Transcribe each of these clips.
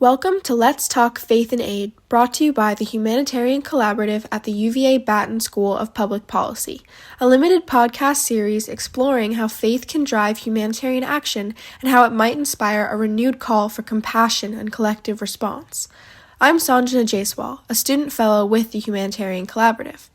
Welcome to Let's Talk Faith and Aid, brought to you by the Humanitarian Collaborative at the UVA Batten School of Public Policy, a limited podcast series exploring how faith can drive humanitarian action and how it might inspire a renewed call for compassion and collective response. I'm Sanjana Jaiswal, a student fellow with the Humanitarian Collaborative.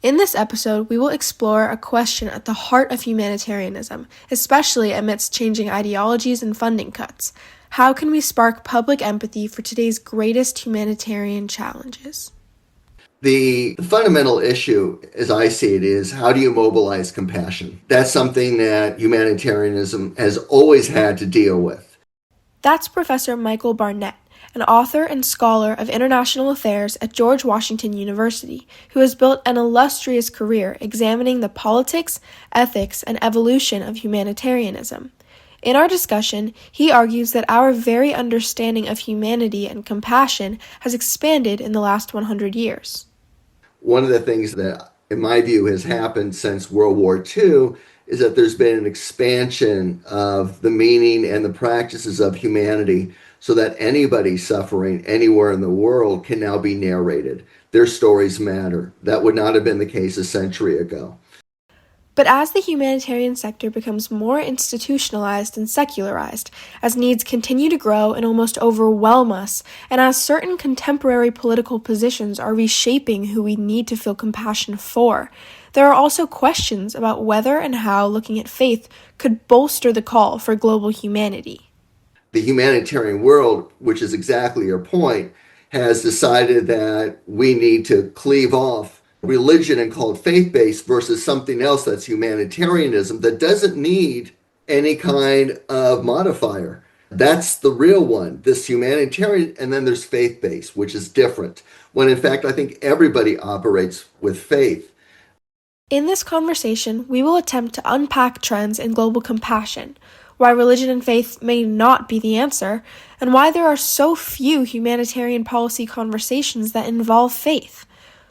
In this episode, we will explore a question at the heart of humanitarianism, especially amidst changing ideologies and funding cuts. How can we spark public empathy for today's greatest humanitarian challenges? The fundamental issue, as I see it, is how do you mobilize compassion? That's something that humanitarianism has always had to deal with. That's Professor Michael Barnett, an author and scholar of international affairs at George Washington University, who has built an illustrious career examining the politics, ethics, and evolution of humanitarianism. In our discussion, he argues that our very understanding of humanity and compassion has expanded in the last 100 years. One of the things that, in my view, has happened since World War II is that there's been an expansion of the meaning and the practices of humanity so that anybody suffering anywhere in the world can now be narrated. Their stories matter. That would not have been the case a century ago. But as the humanitarian sector becomes more institutionalized and secularized, as needs continue to grow and almost overwhelm us, and as certain contemporary political positions are reshaping who we need to feel compassion for, there are also questions about whether and how looking at faith could bolster the call for global humanity. The humanitarian world, which is exactly your point, has decided that we need to cleave off religion and call it faith-based versus something else that's humanitarianism that doesn't need any kind of modifier. That's the real one, this humanitarian, and then there's faith-based, which is different, when in fact I think everybody operates with faith. In this conversation, we will attempt to unpack trends in global compassion, why religion and faith may not be the answer, and why there are so few humanitarian policy conversations that involve faith.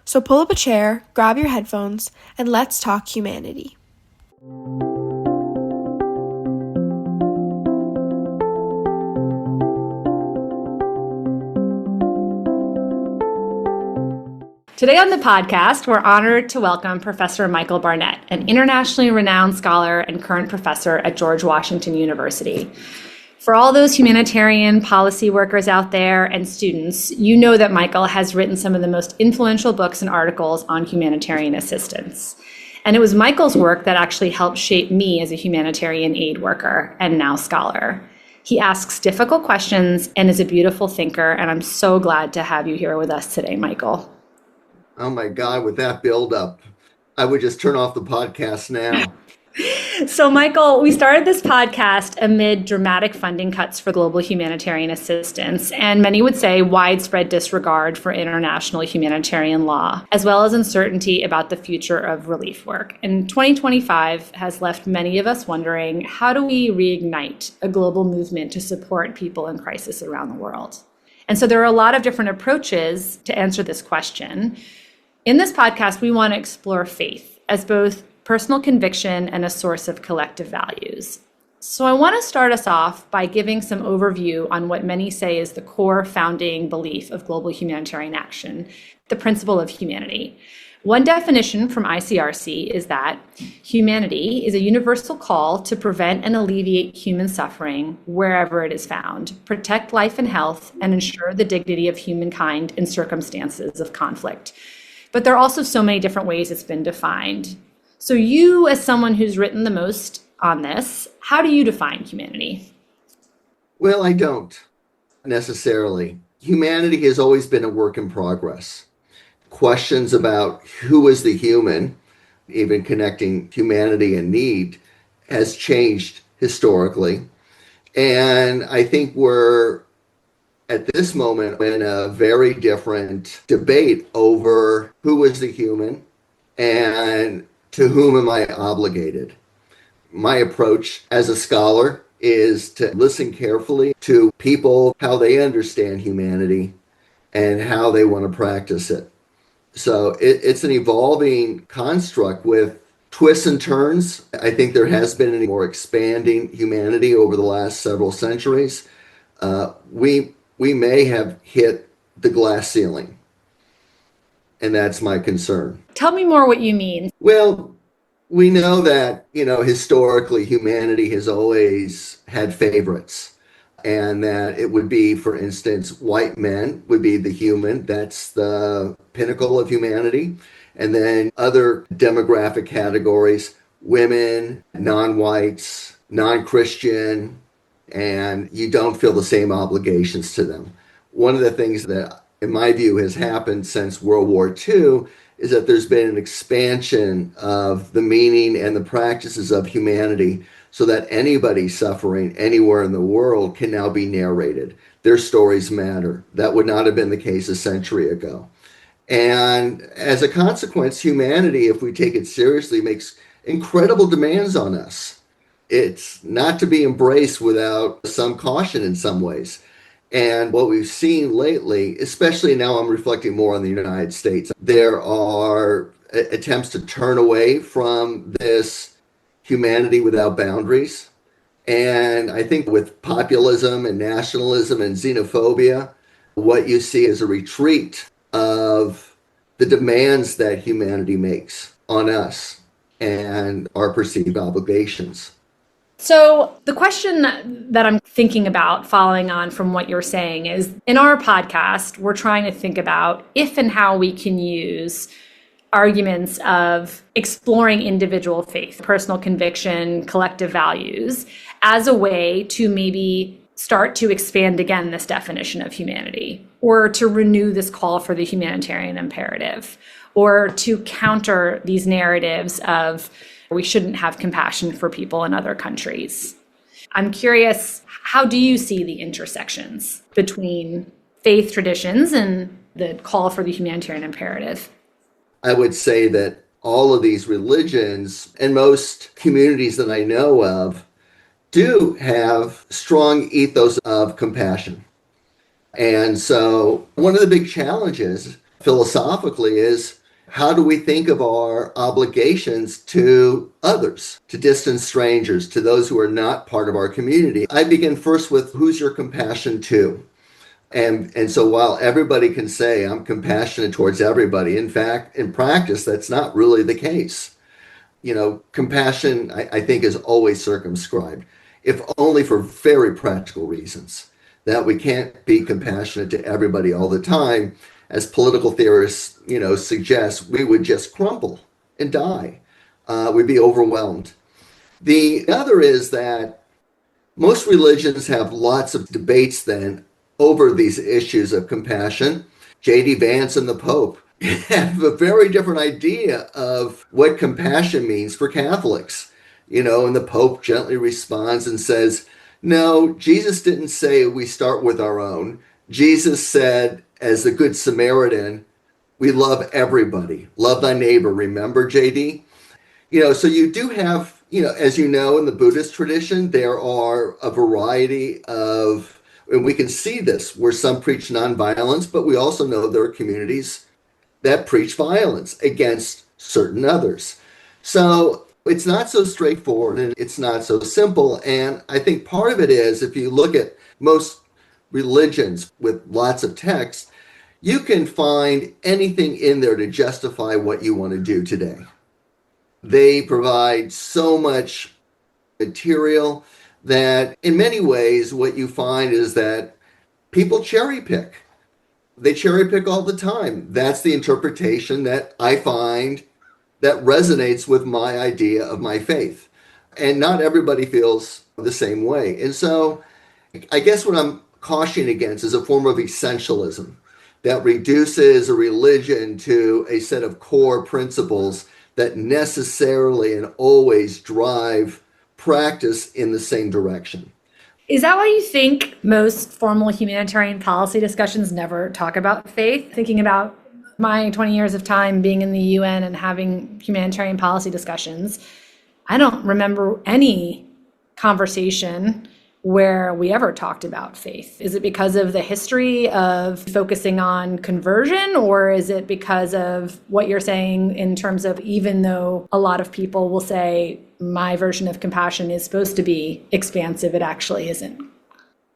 So pull up a chair, grab your headphones, and let's talk humanity. Today on the podcast, we're honored to welcome Professor Michael Barnett, an internationally renowned scholar and current professor at George Washington University. For all those humanitarian policy workers out there and students, you know that Michael has written some of the most influential books and articles on humanitarian assistance. And it was Michael's work that actually helped shape me as a humanitarian aid worker and now scholar. He asks difficult questions and is a beautiful thinker, and I'm so glad to have you here with us today, Michael. Oh my God, with that buildup, I would just turn off the podcast now. So, Michael, we started this podcast amid dramatic funding cuts for global humanitarian assistance, and many would say widespread disregard for international humanitarian law, as well as uncertainty about the future of relief work. And 2025 has left many of us wondering, how do we reignite a global movement to support people in crisis around the world? And so there are a lot of different approaches to answer this question. In this podcast, we want to explore faith as both personal conviction and a source of collective values. So I want to start us off by giving some overview on what many say is the core founding belief of global humanitarian action, the principle of humanity. One definition from ICRC is that humanity is a universal call to prevent and alleviate human suffering wherever it is found, protect life and health, and ensure the dignity of humankind in circumstances of conflict. But there are also so many different ways it's been defined. So you, as someone who's written the most on this, how do you define humanity? Well, I don't necessarily. Humanity has always been a work in progress. Questions about who is the human, even connecting humanity and need, has changed historically. And I think we're at this moment in a very different debate over who is the human and to whom am I obligated? My approach as a scholar is to listen carefully to people, how they understand humanity and how they want to practice it. So it's an evolving construct with twists and turns. I think there has been a more expanding humanity over the last several centuries. We we may have hit the glass ceiling. And that's my concern. Tell me more what you mean. Well, we know that, historically humanity has always had favorites, and that it would be, for instance, white men would be the human. That's the pinnacle of humanity. And then other demographic categories, women, non-whites, non-Christian, and you don't feel the same obligations to them. One of the things that, in my view, has happened since World War II is that there's been an expansion of the meaning and the practices of humanity so that anybody suffering anywhere in the world can now be narrated. Their stories matter. That would not have been the case a century ago. And as a consequence, humanity, if we take it seriously, makes incredible demands on us. It's not to be embraced without some caution in some ways. And what we've seen lately, especially now I'm reflecting more on the United States, there are attempts to turn away from this humanity without boundaries. And I think with populism and nationalism and xenophobia, what you see is a retreat of the demands that humanity makes on us and our perceived obligations. So the question that I'm thinking about following on from what you're saying is, in our podcast, we're trying to think about if and how we can use arguments of exploring individual faith, personal conviction, collective values as a way to maybe start to expand again this definition of humanity, or to renew this call for the humanitarian imperative, or to counter these narratives of we shouldn't have compassion for people in other countries. I'm curious, how do you see the intersections between faith traditions and the call for the humanitarian imperative? I would say that all of these religions and most communities that I know of do have strong ethos of compassion. And so one of the big challenges philosophically is, how do we think of our obligations to others, to distant strangers, to those who are not part of our community? I begin first with, who's your compassion to? And so while everybody can say I'm compassionate towards everybody, in fact, in practice, that's not really the case. Compassion, I think, is always circumscribed, if only for very practical reasons, that we can't be compassionate to everybody all the time. As political theorists, suggest, we would just crumple and die. We'd be overwhelmed. The other is that most religions have lots of debates then over these issues of compassion. J.D. Vance and the Pope have a very different idea of what compassion means for Catholics. And the Pope gently responds and says, no, Jesus didn't say we start with our own. Jesus said, as the Good Samaritan, we love everybody. Love thy neighbor. Remember, JD? So you do have, as you know, in the Buddhist tradition, there are a variety of, and we can see this, where some preach nonviolence, but we also know there are communities that preach violence against certain others. So it's not so straightforward and it's not so simple. And I think part of it is, if you look at most religions with lots of text, you can find anything in there to justify what you want to do today. They provide so much material that in many ways what you find is that people cherry pick. They cherry pick all the time. That's the interpretation that I find that resonates with my idea of my faith. And not everybody feels the same way. And so I guess what I'm cautioning against is a form of essentialism that reduces a religion to a set of core principles that necessarily and always drive practice in the same direction. Is that why you think most formal humanitarian policy discussions never talk about faith? Thinking about my 20 years of time being in the UN and having humanitarian policy discussions, I don't remember any conversation where we ever talked about faith. Is it because of the history of focusing on conversion, or is it because of what you're saying in terms of, even though a lot of people will say my version of compassion is supposed to be expansive, it actually isn't?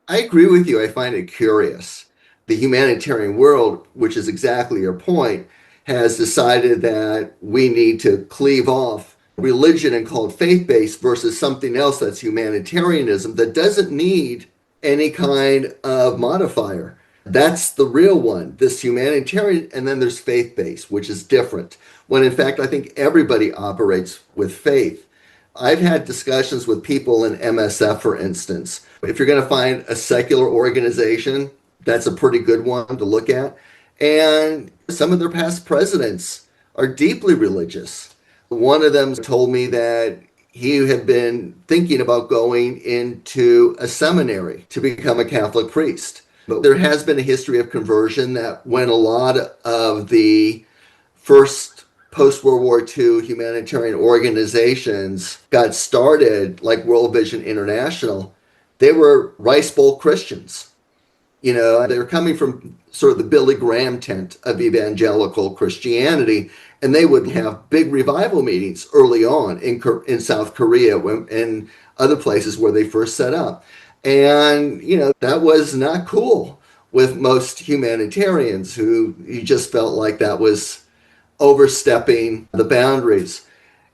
I agree with you. I find it curious. The humanitarian world, which is exactly your point, has decided that we need to cleave off religion and call it faith-based versus something else that's humanitarianism that doesn't need any kind of modifier. That's the real one, this humanitarian, and then there's faith-based, which is different. When in fact, I think everybody operates with faith. I've had discussions with people in MSF, for instance. If you're going to find a secular organization, that's a pretty good one to look at. And some of their past presidents are deeply religious. One of them told me that he had been thinking about going into a seminary to become a Catholic priest. But there has been a history of conversion that when a lot of the first post-World War II humanitarian organizations got started, like World Vision International, they were rice bowl Christians. You know, they were coming from sort of the Billy Graham tent of evangelical Christianity, and they would have big revival meetings early on in South Korea and other places where they first set up. And, you know, that was not cool with most humanitarians who you just felt like that was overstepping the boundaries.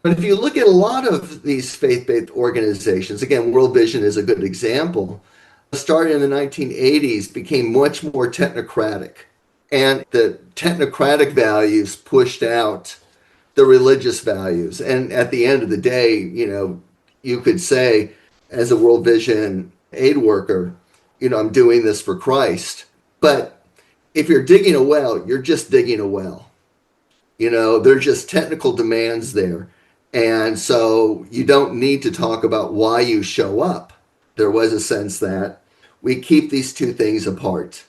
But if you look at a lot of these faith-based organizations, again, World Vision is a good example, started in the 1980s, became much more technocratic. And the technocratic values pushed out the religious values. And at the end of the day, you know, you could say, as a World Vision aid worker, you know, I'm doing this for Christ. But if you're digging a well, you're just digging a well. You know, there's just technical demands there. And so you don't need to talk about why you show up. There was a sense that we keep these two things apart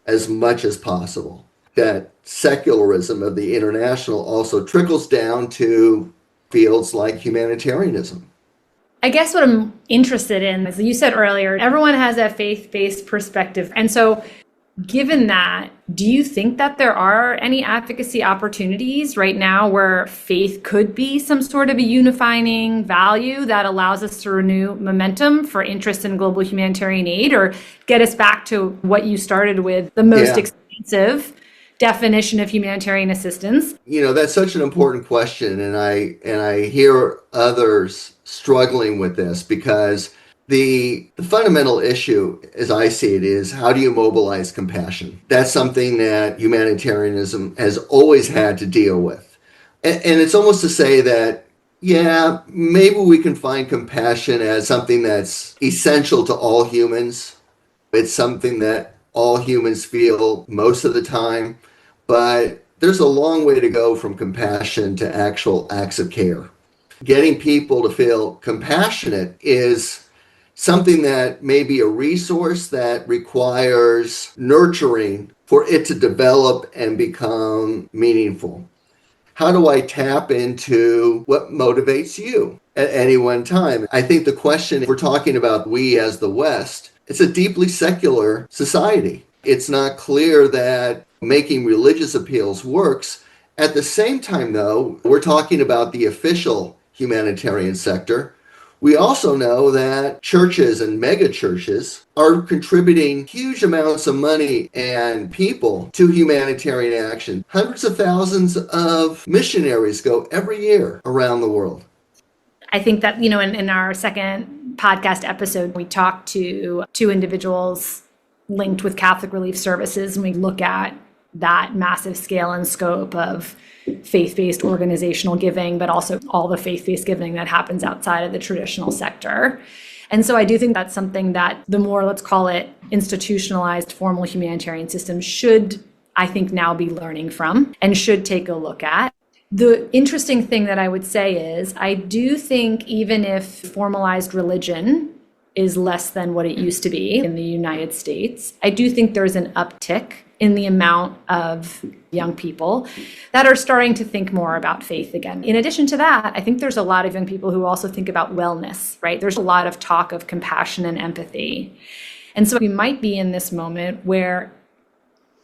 as much as possible. That secularism of the international also trickles down to fields like humanitarianism. I guess what I'm interested in, as you said earlier, everyone has a faith-based perspective. And so given that, do you think that there are any advocacy opportunities right now where faith could be some sort of a unifying value that allows us to renew momentum for interest in global humanitarian aid, or get us back to what you started with, the most expansive definition of humanitarian assistance? You know, that's such an important question, and I hear others struggling with this because the fundamental issue, as I see it, is how do you mobilize compassion? That's something that humanitarianism has always had to deal with. And it's almost to say that, yeah, maybe we can find compassion as something that's essential to all humans. It's something that all humans feel most of the time. But there's a long way to go from compassion to actual acts of care. Getting people to feel compassionate is something that may be a resource that requires nurturing for it to develop and become meaningful. How do I tap into what motivates you at any one time? I think the question, if we're talking about we as the West, it's a deeply secular society. It's not clear that making religious appeals works. At the same time, though, we're talking about the official humanitarian sector. We also know that churches and mega churches are contributing huge amounts of money and people to humanitarian action. Hundreds of thousands of missionaries go every year around the world. I think that, you know, in our second podcast episode, we talked to two individuals linked with Catholic Relief Services, and we look at that massive scale and scope of faith-based organizational giving, but also all the faith-based giving that happens outside of the traditional sector. And so I do think that's something that the more, let's call it, institutionalized formal humanitarian system should, I think, now be learning from and should take a look at. The interesting thing that I would say is I do think even if formalized religion is less than what it used to be in the United States, I do think there's an uptick in the amount of young people that are starting to think more about faith again. In addition to that, I think there's a lot of young people who also think about wellness, right? There's a lot of talk of compassion and empathy. And so we might be in this moment where,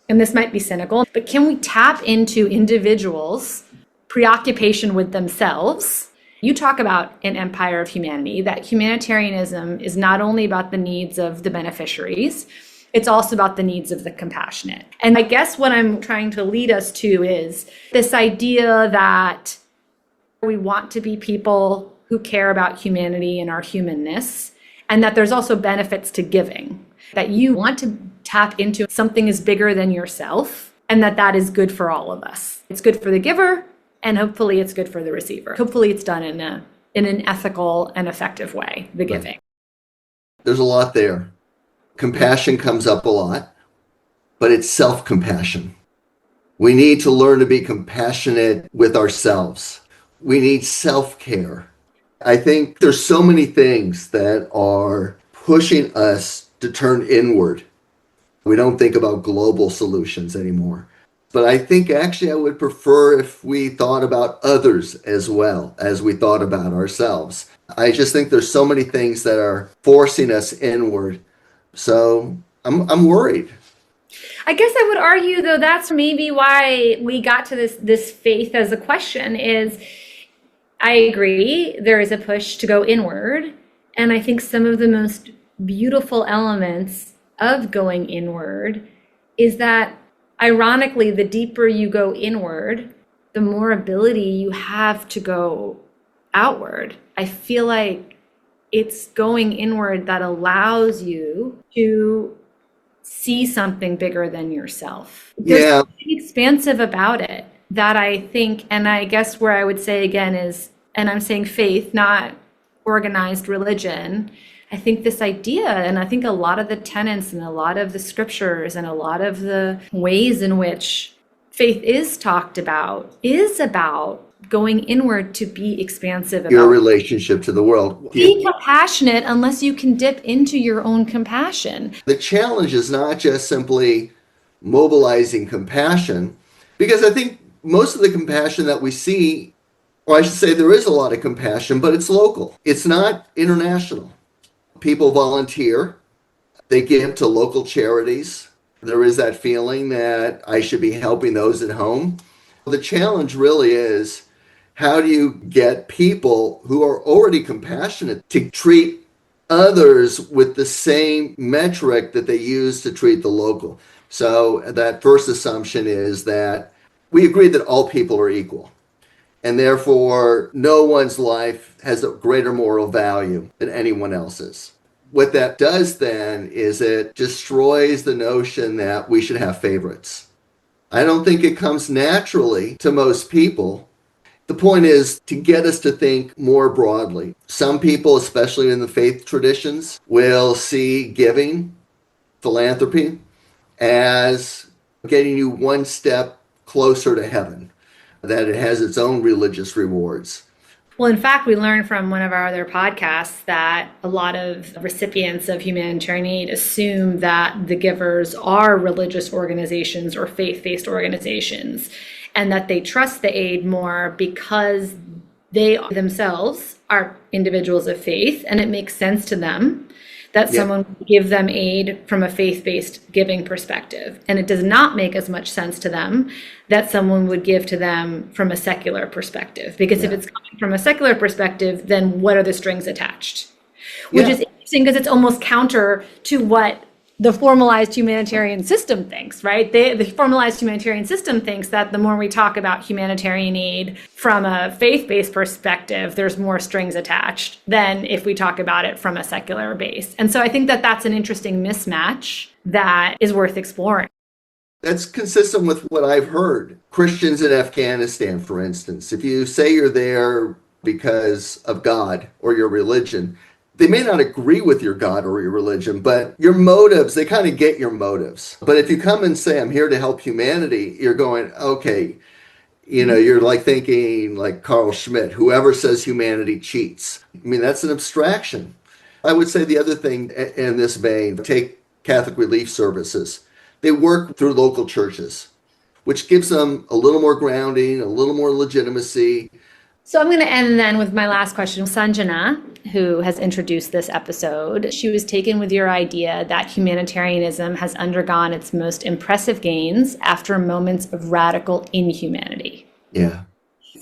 and this might be cynical, but can we tap into individuals' preoccupation with themselves You talk about an empire of humanity, that humanitarianism is not only about the needs of the beneficiaries, it's also about the needs of the compassionate. And I guess what I'm trying to lead us to is this idea that we want to be people who care about humanity and our humanness, and that there's also benefits to giving, that you want to tap into something is bigger than yourself, and that is good for all of us. It's good for the giver, and hopefully it's good for the receiver. Hopefully it's done in an ethical and effective way, the giving. There's a lot there. Compassion comes up a lot, but it's self-compassion. We need to learn to be compassionate with ourselves. We need self-care. I think there's so many things that are pushing us to turn inward. We don't think about global solutions anymore. But I think actually I would prefer if we thought about others as well as we thought about ourselves. I just think there's so many things that are forcing us inward. So I'm worried. I guess I would argue, though, that's maybe why we got to this faith as a question is, I agree, there is a push to go inward. And I think some of the most beautiful elements of going inward is that, ironically, the deeper you go inward, the more ability you have to go outward. I feel like it's going inward that allows you to see something bigger than yourself. There's something expansive about it that I think, and I guess where I would say again is, and I'm saying faith, not organized religion, I think this idea, and I think a lot of the tenets and a lot of the scriptures and a lot of the ways in which faith is talked about is about going inward to be expansive about your relationship to the world. Be compassionate unless you can dip into your own compassion. The challenge is not just simply mobilizing compassion, because I think most of the compassion that we see, or I should say there is a lot of compassion, but it's local. It's not international. People volunteer. They give to local charities. There is that feeling that I should be helping those at home. The challenge really is, how do you get people who are already compassionate to treat others with the same metric that they use to treat the local? So that first assumption is that we agree that all people are equal, and therefore no one's life has a greater moral value than anyone else's. What that does then is it destroys the notion that we should have favorites. I don't think it comes naturally to most people. The point is to get us to think more broadly. Some people, especially in the faith traditions, will see giving, philanthropy, as getting you one step closer to heaven, that it has its own religious rewards. Well, in fact, we learned from one of our other podcasts that a lot of recipients of humanitarian aid assume that the givers are religious organizations or faith-based organizations, and that they trust the aid more because they themselves are individuals of faith, and it makes sense to them that someone would give them aid from a faith-based giving perspective. And it does not make as much sense to them that someone would give to them from a secular perspective. Because if it's coming from a secular perspective, then what are the strings attached? Which is interesting because it's almost counter to what the formalized humanitarian system thinks, right? The formalized humanitarian system thinks that the more we talk about humanitarian aid from a faith-based perspective, there's more strings attached than if we talk about it from a secular base. And so I think that that's an interesting mismatch that is worth exploring. That's consistent with what I've heard. Christians in Afghanistan, for instance, if you say you're there because of God or your religion, they may not agree with your God or your religion, but your motives, they kind of get your motives. But if you come and say, I'm here to help humanity, you're going, okay, you're like thinking like Carl Schmitt, whoever says humanity cheats. I mean, that's an abstraction. I would say the other thing in this vein, take Catholic Relief Services. They work through local churches, which gives them a little more grounding, a little more legitimacy. So I'm going to end then with my last question. Sanjana, who has introduced this episode, she was taken with your idea that humanitarianism has undergone its most impressive gains after moments of radical inhumanity. Yeah.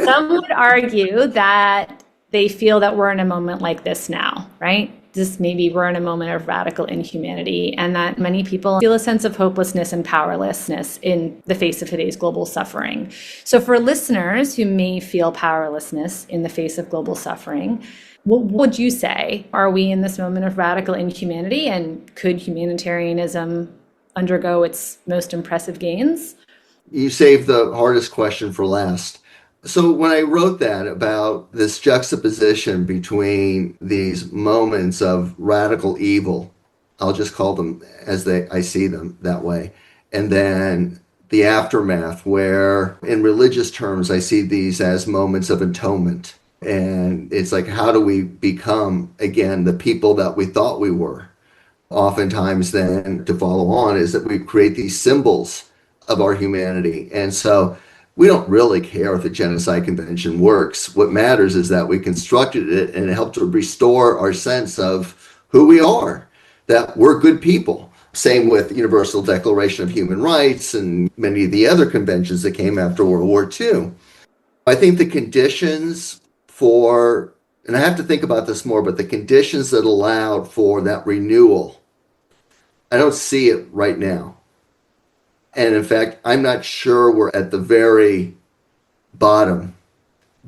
Some would argue that they feel that we're in a moment like this now, right? Maybe we're in a moment of radical inhumanity, and that many people feel a sense of hopelessness and powerlessness in the face of today's global suffering. So for listeners who may feel powerlessness in the face of global suffering, what would you say? Are we in this moment of radical inhumanity, and could humanitarianism undergo its most impressive gains? You saved the hardest question for last. So when I wrote that about this juxtaposition between these moments of radical evil, I'll just call them as I see them that way, and then the aftermath, where in religious terms I see these as moments of atonement. And it's like, how do we become again the people that we thought we were? Oftentimes then to follow on is that we create these symbols of our humanity. And so we don't really care if the Genocide Convention works. What matters is that we constructed it and it helped to restore our sense of who we are, that we're good people. Same with the Universal Declaration of Human Rights and many of the other conventions that came after World War II. I think the conditions for, and I have to think about this more, but the conditions that allowed for that renewal, I don't see it right now. And in fact, I'm not sure we're at the very bottom.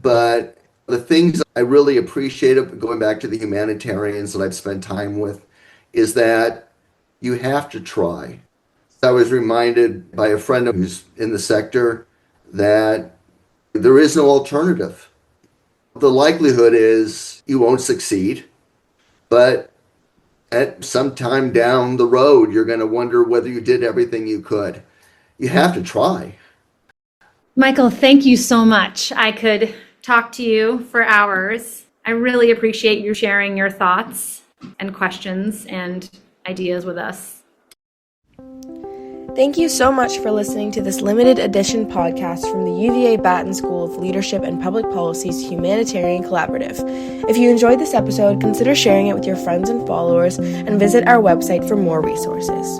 But the things I really appreciate, going back to the humanitarians that I've spent time with, is that you have to try. I was reminded by a friend who's in the sector that there is no alternative. The likelihood is you won't succeed, but at some time down the road, you're going to wonder whether you did everything you could. You have to try. Michael, thank you so much. I could talk to you for hours. I really appreciate you sharing your thoughts and questions and ideas with us. Thank you so much for listening to this limited edition podcast from the UVA Batten School of Leadership and Public Policy's Humanitarian Collaborative. If you enjoyed this episode, consider sharing it with your friends and followers, and visit our website for more resources.